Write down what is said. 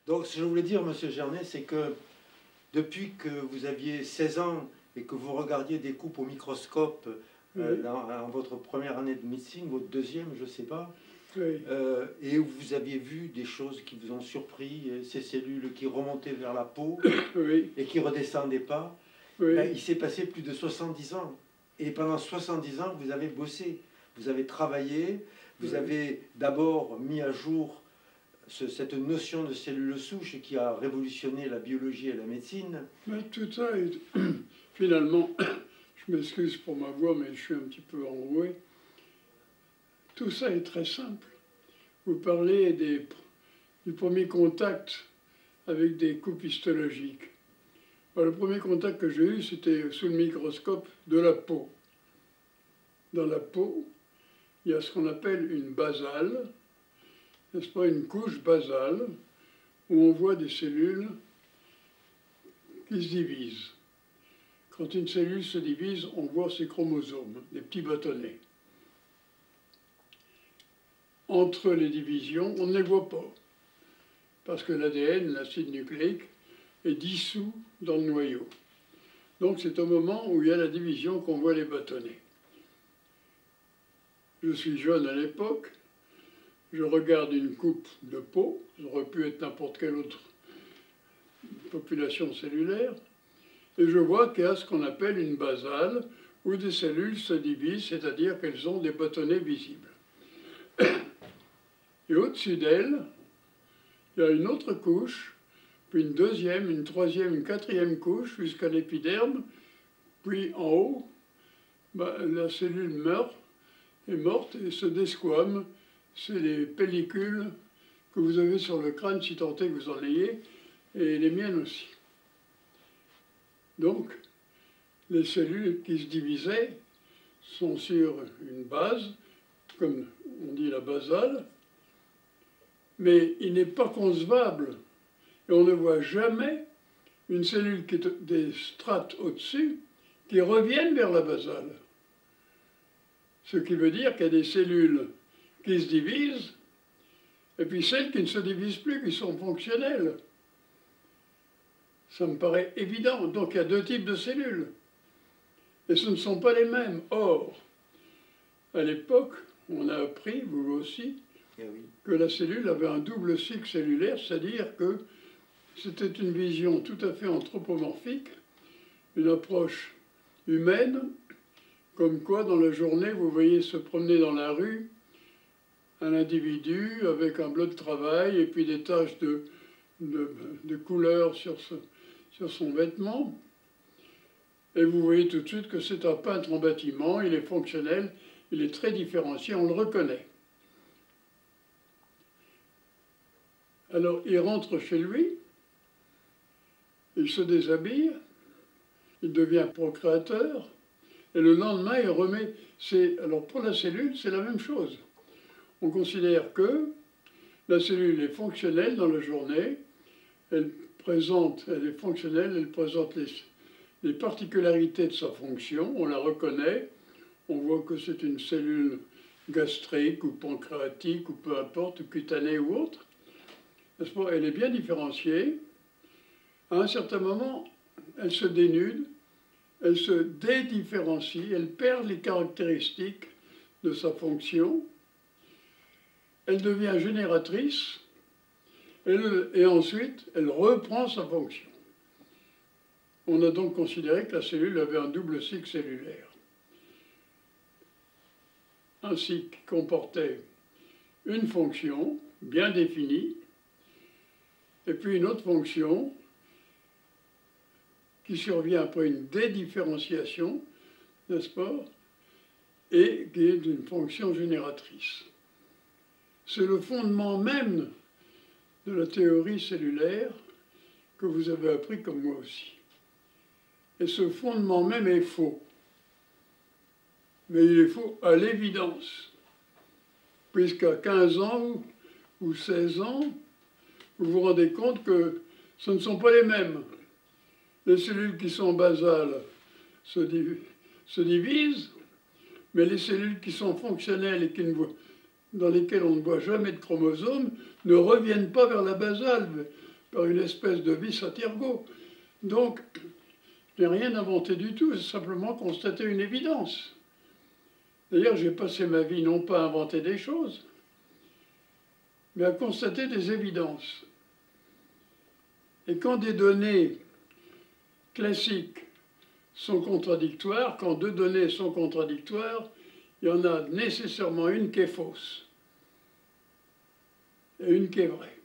Donc, ce que je voulais dire, Monsieur Gernet, c'est que depuis que vous aviez 16 ans et que vous regardiez des coupes au microscope Oui. dans votre première année de médecine, votre deuxième, je ne sais pas, Oui. et où vous aviez vu des choses qui vous ont surpris, ces cellules qui remontaient vers la peau Oui. et qui ne redescendaient pas, Oui. ben, il s'est passé plus de 70 ans. Et pendant 70 ans, vous avez bossé, vous avez travaillé, vous Oui. avez d'abord mis à jour cette notion de cellules souches qui a révolutionné la biologie et la médecine. Mais tout ça est... Finalement, je m'excuse pour ma voix, mais je suis un petit peu enroué. Tout ça est très simple. Vous parlez du premier contact avec des coupes histologiques. Le premier contact que j'ai eu, c'était sous le microscope de la peau. Dans la peau, il y a ce qu'on appelle une basale, n'est-ce pas, une couche basale, où on voit des cellules qui se divisent. Quand une cellule se divise, on voit ses chromosomes, des petits bâtonnets. Entre les divisions, on ne les voit pas, parce que l'ADN, l'acide nucléique, est dissous dans le noyau. Donc c'est au moment où il y a la division qu'on voit les bâtonnets. Je suis jeune à l'époque, je regarde une coupe de peau, ça aurait pu être n'importe quelle autre population cellulaire, et je vois qu'il y a ce qu'on appelle une basale, où des cellules se divisent, c'est-à-dire qu'elles ont des bâtonnets visibles. Et au-dessus d'elles, il y a une autre couche, puis une deuxième, une troisième, une quatrième couche, jusqu'à l'épiderme, puis en haut, la cellule est morte et se desquame. C'est les pellicules que vous avez sur le crâne, si tant est que vous en ayez, et les miennes aussi. Donc, les cellules qui se divisaient sont sur une base, comme on dit la basale, mais il n'est pas concevable, et on ne voit jamais une cellule qui est des strates au-dessus qui reviennent vers la basale. Ce qui veut dire qu'il y a des cellules qui se divisent, et puis celles qui ne se divisent plus, qui sont fonctionnelles. Ça me paraît évident. Donc il y a deux types de cellules. Et ce ne sont pas les mêmes. Or, à l'époque, on a appris, vous aussi, que la cellule avait un double cycle cellulaire, c'est-à-dire que c'était une vision tout à fait anthropomorphique, une approche humaine, comme quoi dans la journée, vous voyez se promener dans la rue un individu avec un bleu de travail et puis des taches de couleur sur son vêtement. Et vous voyez tout de suite que c'est un peintre en bâtiment, il est fonctionnel, il est très différencié, on le reconnaît. Alors il rentre chez lui, il se déshabille, il devient procréateur, et le lendemain il remet... Alors pour la cellule, c'est la même chose. On considère que la cellule est fonctionnelle dans la journée, elle est fonctionnelle, elle présente les particularités de sa fonction, on la reconnaît, on voit que c'est une cellule gastrique ou pancréatique ou peu importe, ou cutanée ou autre. Elle est bien différenciée. À un certain moment, elle se dénude, elle se dédifférencie, elle perd les caractéristiques de sa fonction, elle devient génératrice, et ensuite, elle reprend sa fonction. On a donc considéré que la cellule avait un double cycle cellulaire. Un cycle qui comportait une fonction bien définie, et puis une autre fonction qui survient après une dédifférenciation, n'est-ce pas, et qui est une fonction génératrice. C'est le fondement même de la théorie cellulaire que vous avez appris comme moi aussi. Et ce fondement même est faux. Mais il est faux à l'évidence, puisqu'à 15 ans ou 16 ans, vous vous rendez compte que ce ne sont pas les mêmes. Les cellules qui sont basales se divisent, mais les cellules qui sont fonctionnelles et dans lesquelles on ne voit jamais de chromosomes ne reviennent pas vers la basale, par une espèce de vis à Tirgo. Donc, je n'ai rien inventé du tout, j'ai simplement constaté une évidence. D'ailleurs, j'ai passé ma vie non pas à inventer des choses, mais à constater des évidences. Et quand des données classiques sont contradictoires, quand deux données sont contradictoires, il y en a nécessairement une qui est fausse et une qui est vraie.